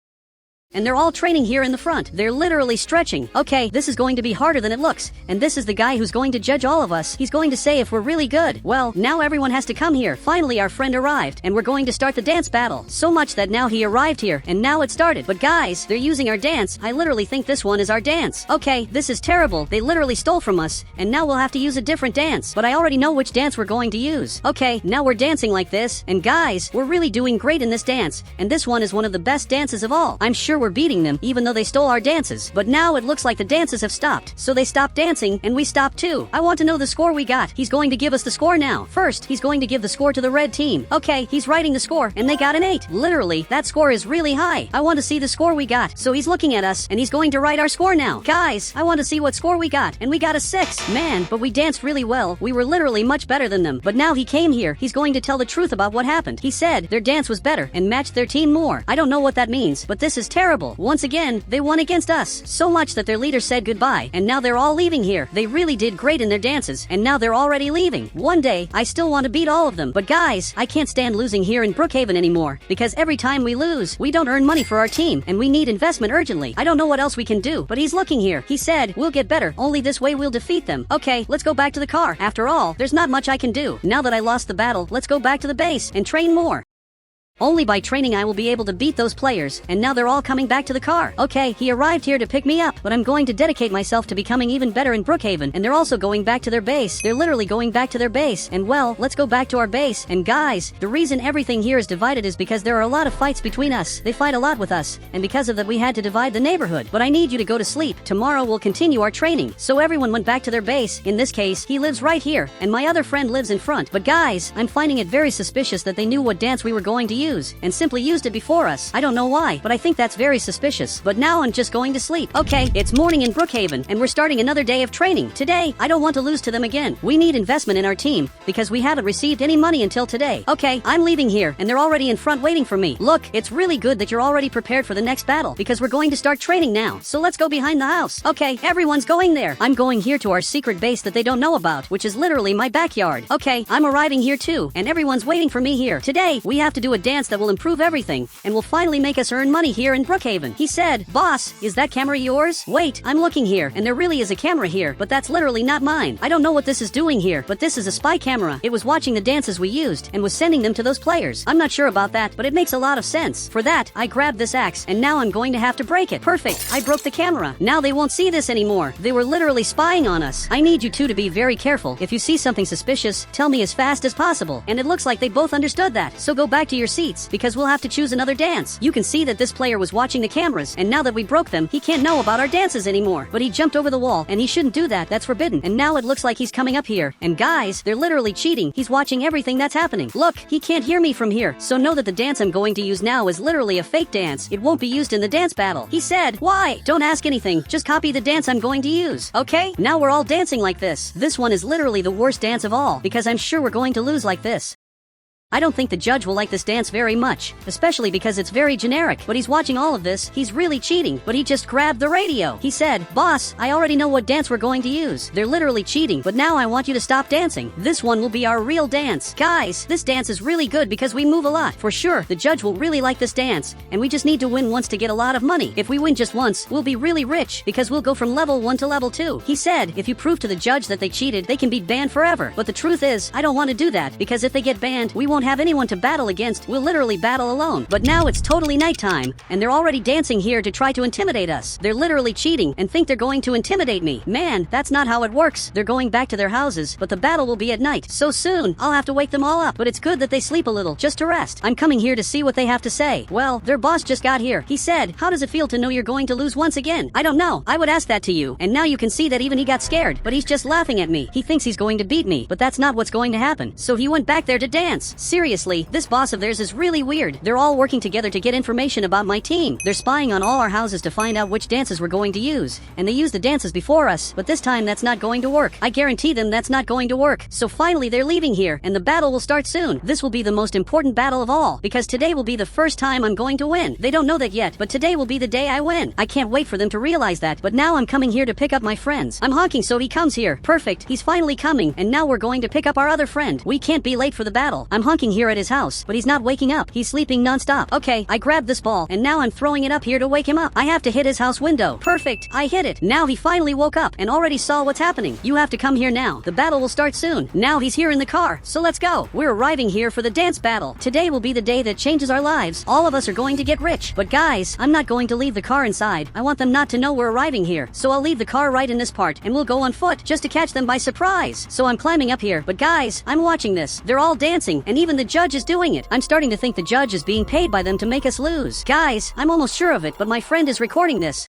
And they're all training here in the front. They're literally stretching. Okay, this is going to be harder than it looks. And this is the guy who's going to judge all of us. He's going to say if we're really good. Well, now everyone has to come here. Finally, our friend arrived, and we're going to start the dance battle. So much that now he arrived here, and now it started. But guys, they're using our dance. I literally think this one is our dance. Okay, this is terrible. They literally stole from us, and now we'll have to use a different dance. But I already know which dance we're going to use. Okay, now we're dancing like this. And guys, we're really doing great in this dance. And this one is one of the best dances of all. I'm sure sure we're beating them even though they stole our dances. But now it looks like the dances have stopped. So they stopped dancing and we stopped too. I want to know the score we got. He's going to give us the score now. First, he's going to give the score to the red team. Okay, he's writing the score and they got an 8. Literally, that score is really high. I want to see the score we got. So he's looking at us and he's going to write our score now. Guys, I want to see what score we got. And we got a 6. Man, but we danced really well. We were literally much better than them. But now he came here. He's going to tell the truth about what happened. He said their dance was better and matched their team more. I don't know what that means, but this is terrible. Once again, they won against us. So much that their leader said goodbye. And now they're all leaving here. They really did great in their dances. And now they're already leaving. One day, I still want to beat all of them. But guys, I can't stand losing here in Brookhaven anymore. Because every time we lose, we don't earn money for our team. And we need investment urgently. I don't know what else we can do. But he's looking here. He said, we'll get better. Only this way we'll defeat them. Okay, let's go back to the car. After all, there's not much I can do. Now that I lost the battle, let's go back to the base and train more. Only by training I will be able to beat those players, and now they're all coming back to the car. Okay, he arrived here to pick me up, but I'm going to dedicate myself to becoming even better in Brookhaven, and they're also going back to their base. They're literally going back to their base, and well, let's go back to our base. And guys, the reason everything here is divided is because there are a lot of fights between us. They fight a lot with us, and because of that we had to divide the neighborhood. But I need you to go to sleep. Tomorrow we'll continue our training. So everyone went back to their base. In this case, he lives right here, and my other friend lives in front. But guys, I'm finding it very suspicious that they knew what dance we were going to use, and simply used it before us. I don't know why, but I think that's very suspicious. But now I'm just going to sleep. Okay, it's morning in Brookhaven, and we're starting another day of training. Today, I don't want to lose to them again. We need investment in our team, because we haven't received any money until today. Okay, I'm leaving here, and they're already in front waiting for me. Look, it's really good that you're already prepared for the next battle, because we're going to start training now. So let's go behind the house. Okay, everyone's going there. I'm going here to our secret base that they don't know about, which is literally my backyard. Okay, I'm arriving here too, and everyone's waiting for me here. Today, we have to do a dance that will improve everything and will finally make us earn money here in Brookhaven. He said, boss, is that camera yours? Wait, I'm looking here and there really is a camera here, but that's literally not mine. I don't know what this is doing here, but this is a spy camera. It was watching the dances we used and was sending them to those players. I'm not sure about that, but it makes a lot of sense. For that, I grabbed this axe and now I'm going to have to break it. Perfect, I broke the camera. Now they won't see this anymore. They were literally spying on us. I need you two to be very careful. If you see something suspicious, tell me as fast as possible. And it looks like they both understood that. So go back to your seats because we'll have to choose another dance. You can see that this player was watching the cameras, and now that we broke them, he can't know about our dances anymore. But he jumped over the wall, and he shouldn't do that. That's forbidden. And now it looks like he's coming up here. And guys, they're literally cheating. He's watching everything that's happening. Look, he can't hear me from here. So know that the dance I'm going to use now is literally a fake dance. It won't be used in the dance battle. He said, why? Don't ask anything. Just copy the dance I'm going to use. Okay? Now we're all dancing like this. This one is literally the worst dance of all, because I'm sure we're going to lose like this. I don't think the judge will like this dance very much, especially because it's very generic. But he's watching all of this. He's really cheating, but he just grabbed the radio. He said, boss, I already know what dance we're going to use. They're literally cheating, but now I want you to stop dancing. This one will be our real dance. Guys, this dance is really good because we move a lot. For sure, the judge will really like this dance, and we just need to win once to get a lot of money. If we win just once, we'll be really rich because we'll go from level 1 to level 2. He said, if you prove to the judge that they cheated, they can be banned forever. But the truth is, I don't want to do that because if they get banned, we won't have anyone to battle against. We'll literally battle alone. But now it's totally nighttime, and they're already dancing here to try to intimidate us. They're literally cheating and think they're going to intimidate me. Man, that's not how it works. They're going back to their houses, but the battle will be at night. So soon, I'll have to wake them all up. But it's good that they sleep a little, just to rest. I'm coming here to see what they have to say. Well, their boss just got here. He said, how does it feel to know you're going to lose once again? I don't know. I would ask that to you. And now you can see that even he got scared, but he's just laughing at me. He thinks he's going to beat me, but that's not what's going to happen. So he went back there to dance. Seriously, this boss of theirs is really weird. They're all working together to get information about my team. They're spying on all our houses to find out which dances we're going to use. And they used the dances before us, but this time that's not going to work. I guarantee them that's not going to work. So finally they're leaving here, and the battle will start soon. This will be the most important battle of all, because today will be the first time I'm going to win. They don't know that yet, but today will be the day I win. I can't wait for them to realize that, but now I'm coming here to pick up my friends. I'm honking so he comes here. Perfect. He's finally coming, and now we're going to pick up our other friend. We can't be late for the battle. I'm honking here at his house, but he's not waking up. He's sleeping non-stop. Okay, I grabbed this ball, and now I'm throwing it up here to wake him up. I have to hit his house window. Perfect. I hit it. Now he finally woke up and already saw what's happening. You have to come here now. The battle will start soon. Now he's here in the car, so let's go. We're arriving here for the dance battle. Today will be the day that changes our lives. All of us are going to get rich. But guys, I'm not going to leave the car inside. I want them not to know we're arriving here. So I'll leave the car right in this part, and we'll go on foot just to catch them by surprise. So I'm climbing up here. But guys, I'm watching this. They're all dancing, and even even the judge is doing it. I'm starting to think the judge is being paid by them to make us lose. Guys, I'm almost sure of it, but my friend is recording this.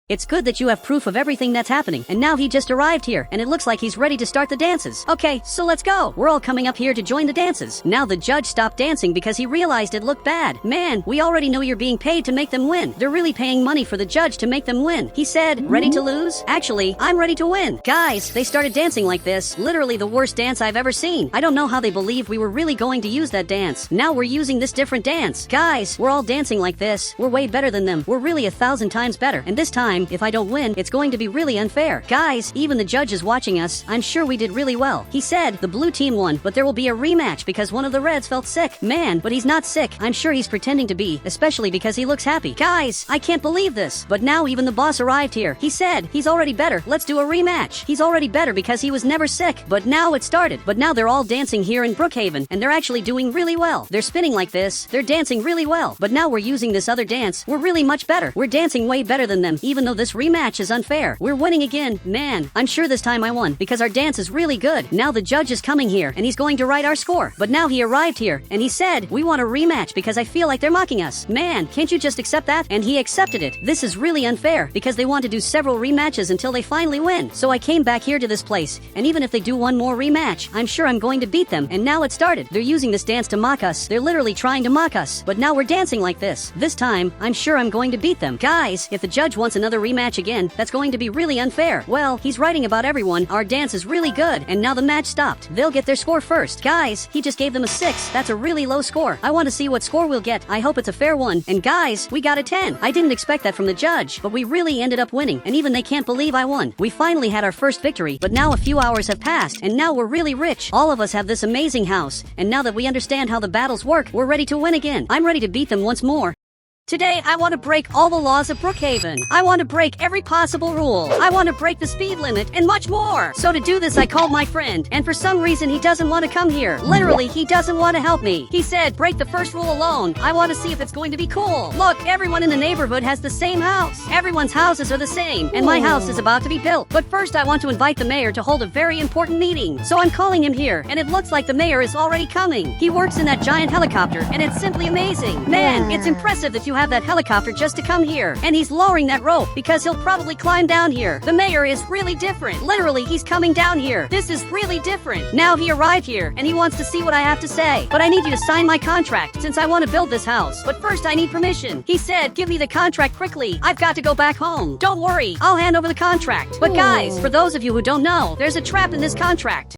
It's good that you have proof of everything that's happening, and now he just arrived here, and it looks like he's ready to start the dances. Okay, so let's go. We're all coming up here to join the dances. Now the judge stopped dancing because he realized it looked bad. Man, we already know you're being paid to make them win. They're really paying money for the judge to make them win. He said, ready to lose? Actually, I'm ready to win. Guys, they started dancing like this. Literally the worst dance I've ever seen. I don't know how they believed we were really going to use that dance. Now we're using this different dance. Guys, we're all dancing like this. We're way better than them. We're really 1,000 times better. And this time, if I don't win, it's going to be really unfair. Guys, even the judge is watching us. I'm sure we did really well. He said the blue team won, but there will be a rematch because one of the reds felt sick. Man, but he's not sick. I'm sure he's pretending to be, especially because he looks happy. Guys, I can't believe this. But now even the boss arrived here. He said he's already better. Let's do a rematch. He's already better because he was never sick. But now it started. But now they're all dancing here in Brookhaven, and they're actually doing really well. They're spinning like this. They're dancing really well. But now we're using this other dance. We're really much better. We're dancing way better than them, even though this rematch is unfair. We're winning again. Man, I'm sure this time I won because our dance is really good. Now the judge is coming here and he's going to write our score. But now he arrived here and he said, we want a rematch because I feel like they're mocking us. Man, can't you just accept that? And he accepted it. This is really unfair because they want to do several rematches until they finally win. So I came back here to this place, and even if they do one more rematch, I'm sure I'm going to beat them. And now it started. They're using this dance to mock us. They're literally trying to mock us. But now we're dancing like this. This time, I'm sure I'm going to beat them. Guys, if the judge wants another rematch again, that's going to be really unfair. Well, he's writing about everyone. Our dance is really good, and now the match stopped. They'll get their score first. Guys, he just gave them a 6. That's a really low score. I want to see what score we'll get. I hope it's a fair one. And guys, we got a 10. I didn't expect that from the judge, but we really ended up winning, and even they can't believe I won. We finally had our first victory, but now a few hours have passed, and now we're really rich. All of us have this amazing house, and now that we understand how the battles work, we're ready to win again. I'm ready to beat them once more. Today, I want to break all the laws of Brookhaven. I want to break every possible rule. I want to break the speed limit and much more. So to do this, I called my friend, and for some reason, he doesn't want to come here. Literally, he doesn't want to help me. He said, break the first rule alone. I want to see if it's going to be cool. Look, everyone in the neighborhood has the same house. Everyone's houses are the same, and my house is about to be built. But first, I want to invite the mayor to hold a very important meeting. So I'm calling him here, and it looks like the mayor is already coming. He works in that giant helicopter, and it's simply amazing. Man, it's impressive that you have that helicopter just to come here. And he's lowering that rope because he'll probably climb down here. The mayor is really different. Literally, he's coming down here. This is really different. Now he arrived here and he wants to see what I have to say. But I need you to sign my contract since I want to build this house. But first I need permission. He said, give me the contract quickly. I've got to go back home. Don't worry, I'll hand over the contract. But guys, for those of you who don't know, there's a trap in this contract.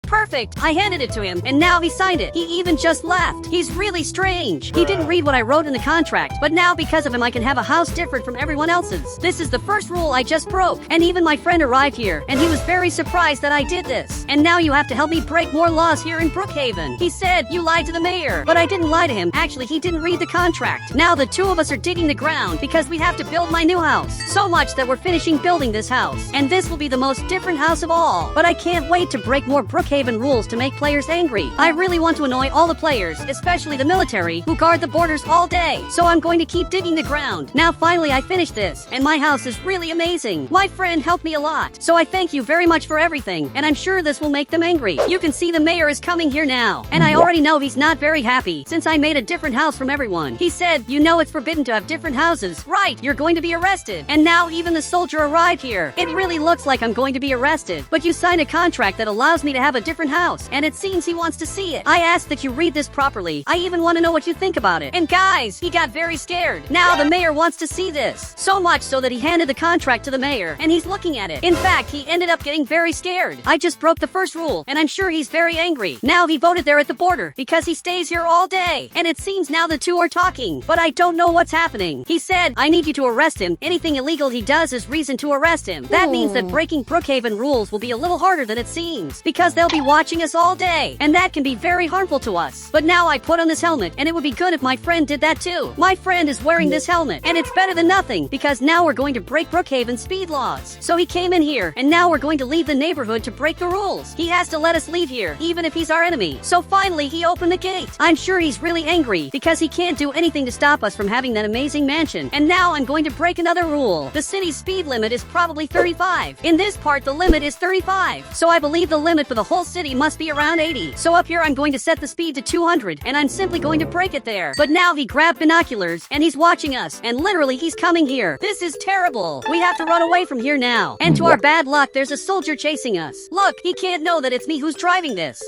Perfect. I handed it to him, and now he signed it. He even just left. He's really strange. He didn't read what I wrote in the contract, but now because of him I can have a house different from everyone else's. This is the first rule I just broke, and even my friend arrived here, and he was very surprised that I did this. And now you have to help me break more laws here in Brookhaven. He said, you lied to the mayor, but I didn't lie to him. Actually, he didn't read the contract. Now the two of us are digging the ground because we have to build my new house. So much that we're finishing building this house, and this will be the most different house of all. But I can't wait to break more Brookhaven rules to make players angry. I really want to annoy all the players, especially the military, who guard the borders all day. So I'm going to keep digging the ground. Now finally I finished this, and my house is really amazing. My friend helped me a lot, so I thank you very much for everything, and I'm sure this will make them angry. You can see the mayor is coming here now, and I already know he's not very happy since I made a different house from everyone. He said, you know it's forbidden to have different houses. Right, you're going to be arrested. And now even the soldier arrived here. It really looks like I'm going to be arrested, but you signed a contract that allows me to have a different house, and it seems he wants to see it. I ask that you read this properly. I even want to know what you think about it. And guys, he got very scared. Now the mayor wants to see this. So much so that he handed the contract to the mayor, and he's looking at it. In fact, he ended up getting very scared. I just broke the first rule, and I'm sure he's very angry. Now he voted there at the border because he stays here all day. And it seems now the two are talking, but I don't know what's happening. He said, I need you to arrest him. Anything illegal he does is reason to arrest him. That means that breaking Brookhaven rules will be a little harder than it seems, because they'll be watching us all day, and that can be very harmful to us. But now I put on this helmet, and it would be good if my friend did that too. My friend is wearing this helmet, and it's better than nothing, because now we're going to break Brookhaven speed laws. So he came in here, and now we're going to leave the neighborhood to break the rules. He has to let us leave here, even if he's our enemy. So finally, he opened the gate. I'm sure he's really angry, because he can't do anything to stop us from having that amazing mansion. And now I'm going to break another rule. The city's speed limit is probably 35. In this part, the limit is 35. So I believe the limit for the whole city must be around 80. So up here I'm going to set the speed to 200 and I'm simply going to break it there. But now he grabbed binoculars and he's watching us and literally he's coming here. This is terrible. We have to run away from here now. And to our bad luck, there's a soldier chasing us. Look, he can't know that it's me who's driving this.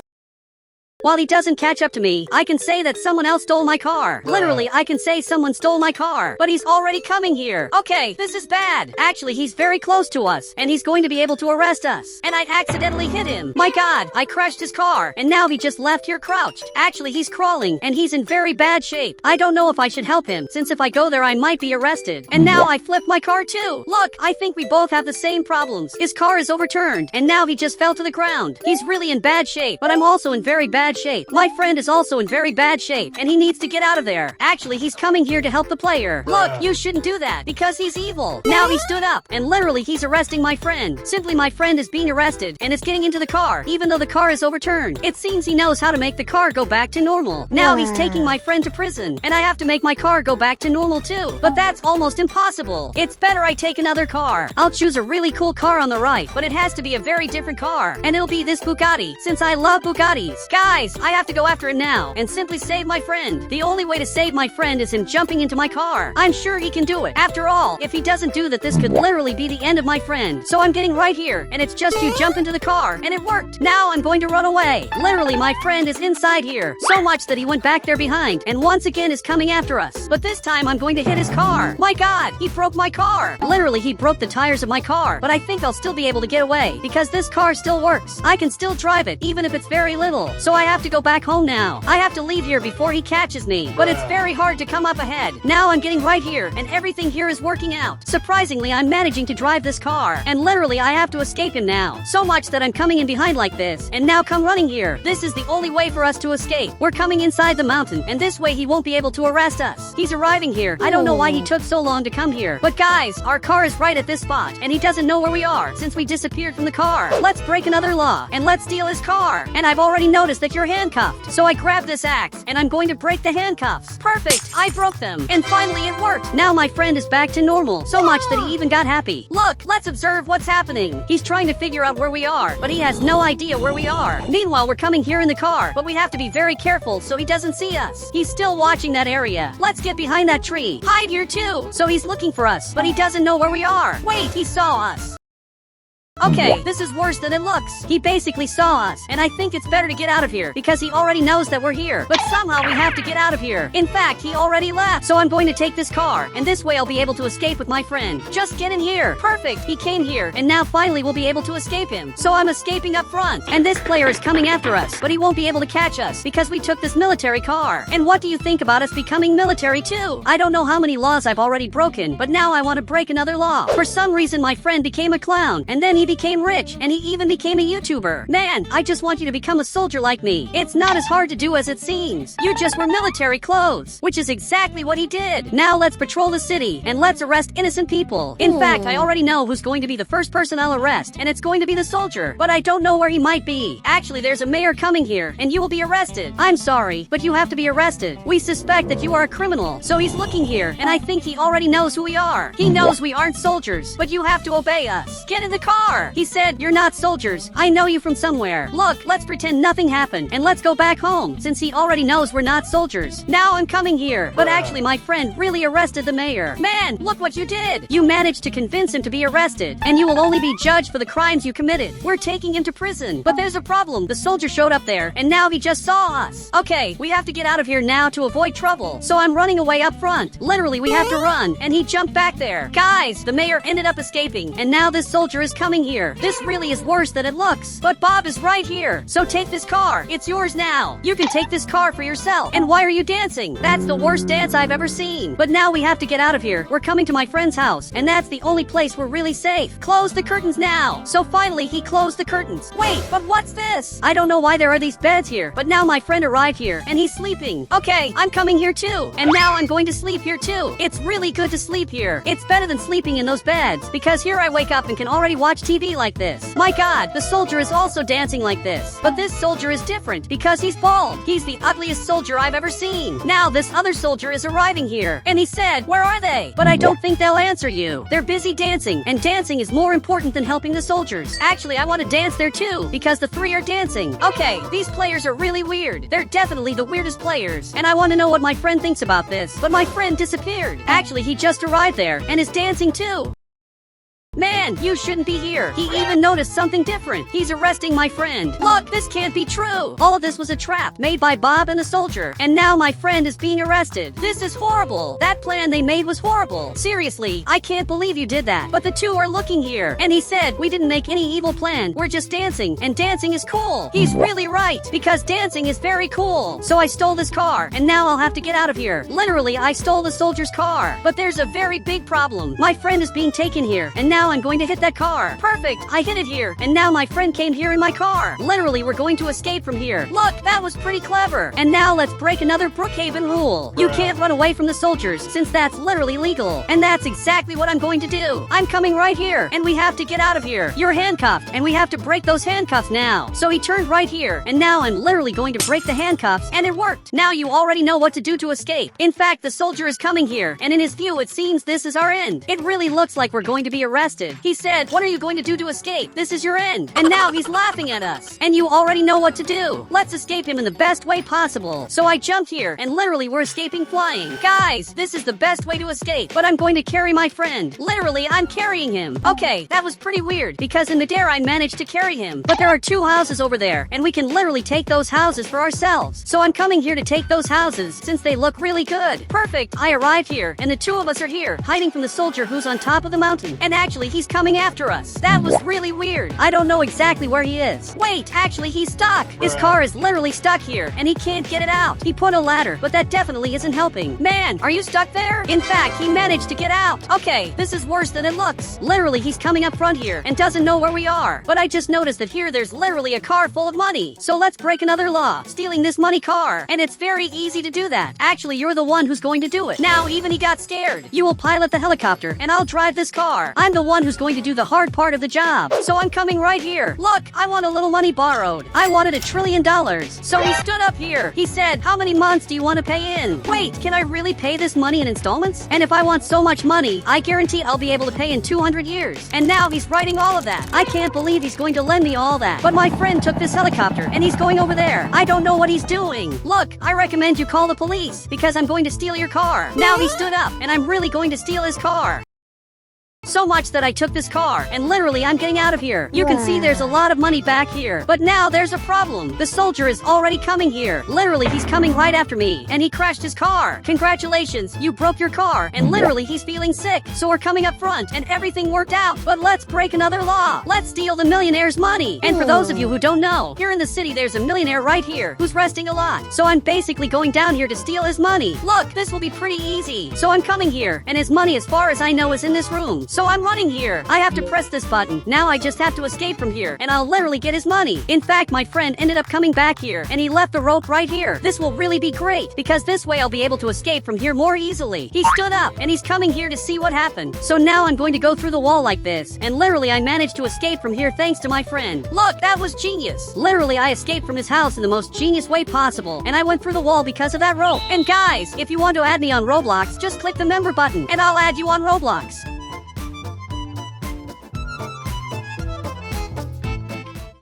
While he doesn't catch up to me, I can say that someone else stole my car. Literally, I can say someone stole my car. But he's already coming here. Okay, this is bad. Actually, he's very close to us, and he's going to be able to arrest us. And I accidentally hit him. My god, I crashed his car, and now he just left here crouched. Actually, he's crawling, and he's in very bad shape. I don't know if I should help him, since if I go there, I might be arrested. And now I flipped my car too. Look, I think we both have the same problems. His car is overturned, and now he just fell to the ground. He's really in bad shape, but I'm also in very bad shape. My friend is also in very bad shape, and he needs to get out of there. Actually, he's coming here to help the player. Look, you shouldn't do that, because he's evil. Now he stood up, and literally he's arresting my friend. Simply my friend is being arrested, and is getting into the car, even though the car is overturned. It seems he knows how to make the car go back to normal. Now he's taking my friend to prison, and I have to make my car go back to normal too. But that's almost impossible. It's better I take another car. I'll choose a really cool car on the right, but it has to be a very different car, and it'll be this Bugatti, since I love Bugattis. Guys, I have to go after it now and simply save my friend. The only way to save my friend is him jumping into my car. I'm sure he can do it. After all, if he doesn't do that, this could literally be the end of my friend. So I'm getting right here, and it's just you jump into the car, and it worked. Now I'm going to run away. Literally, my friend is inside here, so much that he went back there behind, and once again is coming after us. But this time I'm going to hit his car. My god, he broke my car. Literally, he broke the tires of my car, but I think I'll still be able to get away, because this car still works. I can still drive it, even if it's very little. So I have to go back home now. I have to leave here before he catches me, but it's very hard to come up ahead. Now I'm getting right here, and everything here is working out. Surprisingly, I'm managing to drive this car, and literally I have to escape him now. So much that I'm coming in behind like this, and now come running here. This is the only way for us to escape. We're coming inside the mountain, and this way he won't be able to arrest us. He's arriving here. I don't know why he took so long to come here, but guys, our car is right at this spot, and he doesn't know where we are since we disappeared from the car. Let's break another law, and let's steal his car. And I've already noticed that you're handcuffed, so I grab this axe, and I'm going to break the handcuffs. Perfect! I broke them. And finally it worked. Now my friend is back to normal, so much that he even got happy. Look, let's observe what's happening. He's trying to figure out where we are, but he has no idea where we are. Meanwhile, we're coming here in the car, but we have to be very careful so he doesn't see us. He's still watching that area. Let's get behind that tree. Hide here too. So he's looking for us, but he doesn't know where we are. Wait, he saw us. Okay, this is worse than it looks. He basically saw us, and I think it's better to get out of here, because he already knows that we're here. But somehow we have to get out of here. In fact, he already left. So I'm going to take this car, and this way I'll be able to escape with my friend. Just get in here. Perfect, he came here, and now finally we'll be able to escape him. So I'm escaping up front, and this player is coming after us, but he won't be able to catch us, because we took this military car. And what do you think about us becoming military too? I don't know how many laws I've already broken, but now I want to break another law. For some reason my friend became a clown, and then he became rich, and he even became a YouTuber. Man, I just want you to become a soldier like me. It's not as hard to do as it seems. You just wear military clothes, which is exactly what he did. Now let's patrol the city, and let's arrest innocent people. In fact, I already know who's going to be the first person I'll arrest, and it's going to be the soldier, but I don't know where he might be. Actually, there's a mayor coming here, and you will be arrested. I'm sorry, but you have to be arrested. We suspect that you are a criminal, so he's looking here, and I think he already knows who we are. He knows we aren't soldiers, but you have to obey us. Get in the car. He said, you're not soldiers. I know you from somewhere. Look, let's pretend nothing happened, and let's go back home, since he already knows we're not soldiers. Now I'm coming here, but actually my friend really arrested the mayor. Man, look what you did. You managed to convince him to be arrested, and you will only be judged for the crimes you committed. We're taking him to prison. But there's a problem. The soldier showed up there, and now he just saw us. Okay, we have to get out of here now to avoid trouble. So I'm running away up front. Literally, we have to run, and he jumped back there. Guys, the mayor ended up escaping, and now this soldier is coming here. This really is worse than it looks. But Bob is right here. So take this car. It's yours now. You can take this car for yourself. And why are you dancing? That's the worst dance I've ever seen. But now we have to get out of here. We're coming to my friend's house, and that's the only place we're really safe. Close the curtains now. So finally, he closed the curtains. Wait, but what's this? I don't know why there are these beds here, but now my friend arrived here, and he's sleeping. Okay, I'm coming here too. And now I'm going to sleep here too. It's really good to sleep here. It's better than sleeping in those beds, because here I wake up and can already watch TV TV like this. My god, the soldier is also dancing like this. But this soldier is different because he's bald. He's the ugliest soldier I've ever seen. Now this other soldier is arriving here, and he said, where are they? But I don't think they'll answer you. They're busy dancing, and dancing is more important than helping the soldiers. Actually, I want to dance there too, because the three are dancing. Okay, these players are really weird. They're definitely the weirdest players, and I want to know what my friend thinks about this. But my friend disappeared. Actually, he just arrived there, and is dancing too. Man, you shouldn't be here. He even noticed something different. He's arresting my friend. Look, this can't be true. All of this was a trap made by Bob and the soldier. And now my friend is being arrested. This is horrible. That plan they made was horrible. Seriously, I can't believe you did that. But the two are looking here. And he said, we didn't make any evil plan. We're just dancing. And dancing is cool. He's really right. Because dancing is very cool. So I stole this car. And now I'll have to get out of here. Literally, I stole the soldier's car. But there's a very big problem. My friend is being taken here. And now I'm going to hit that car. Perfect. I hit it here. And now my friend came here in my car. Literally, we're going to escape from here. Look, that was pretty clever. And now let's break another Brookhaven rule. You can't run away from the soldiers since that's literally legal. And that's exactly what I'm going to do. I'm coming right here. And we have to get out of here. You're handcuffed. And we have to break those handcuffs now. So he turned right here. And now I'm literally going to break the handcuffs. And it worked. Now you already know what to do to escape. In fact, the soldier is coming here. And in his view, it seems this is our end. It really looks like we're going to be arrested. He said, what are you going to do to escape? This is your end. And now he's laughing at us. And you already know what to do. Let's escape him in the best way possible. So I jumped here, and literally we're escaping flying. Guys, this is the best way to escape. But I'm going to carry my friend. Literally, I'm carrying him. Okay, that was pretty weird, because in midair I managed to carry him. But there are two houses over there, and we can literally take those houses for ourselves. So I'm coming here to take those houses, since they look really good. Perfect. I arrived here, and the two of us are here, hiding from the soldier who's on top of the mountain. And actually, he's coming after us. That was really weird. I don't know exactly where he is. Wait, actually he's stuck. His car is literally stuck here, and he can't get it out. He put a ladder, but that definitely isn't helping. Man, are you stuck there? In fact, he managed to get out. Okay, this is worse than it looks. Literally, he's coming up front here, and doesn't know where we are. But I just noticed that here there's literally a car full of money. So let's break another law, stealing this money car. And it's very easy to do that. Actually, you're the one who's going to do it. Now, even he got scared. You will pilot the helicopter, and I'll drive this car. I'm the one who's going to do the hard part of the job. So I'm coming right here. Look, I want a little money borrowed. I wanted $1 trillion. So he stood up here. He said, how many months do you want to pay in? Wait, can I really pay this money in installments? And if I want so much money, I guarantee I'll be able to pay in 200 years. And now he's writing all of that. I can't believe he's going to lend me all that. But my friend took this helicopter, and he's going over there. I don't know what he's doing. Look, I recommend you call the police, because I'm going to steal your car. Now he stood up, and I'm really going to steal his car. So much that I took this car, and literally I'm getting out of here. You can see there's a lot of money back here. But now there's a problem. The soldier is already coming here. Literally, he's coming right after me, and he crashed his car. Congratulations, you broke your car, and literally he's feeling sick. So we're coming up front, and everything worked out. But let's break another law. Let's steal the millionaire's money. And for those of you who don't know, here in the city there's a millionaire right here who's resting a lot. So I'm basically going down here to steal his money. Look, this will be pretty easy. So I'm coming here, and his money, as far as I know, is in this room. So I'm running here. I have to press this button. Now I just have to escape from here, and I'll literally get his money. In fact, my friend ended up coming back here, and he left the rope right here. This will really be great, because this way I'll be able to escape from here more easily. He stood up, and he's coming here to see what happened. So now I'm going to go through the wall like this, and literally I managed to escape from here thanks to my friend. Look, that was genius. Literally, I escaped from his house in the most genius way possible, and I went through the wall because of that rope. And guys, if you want to add me on Roblox, just click the member button, and I'll add you on Roblox.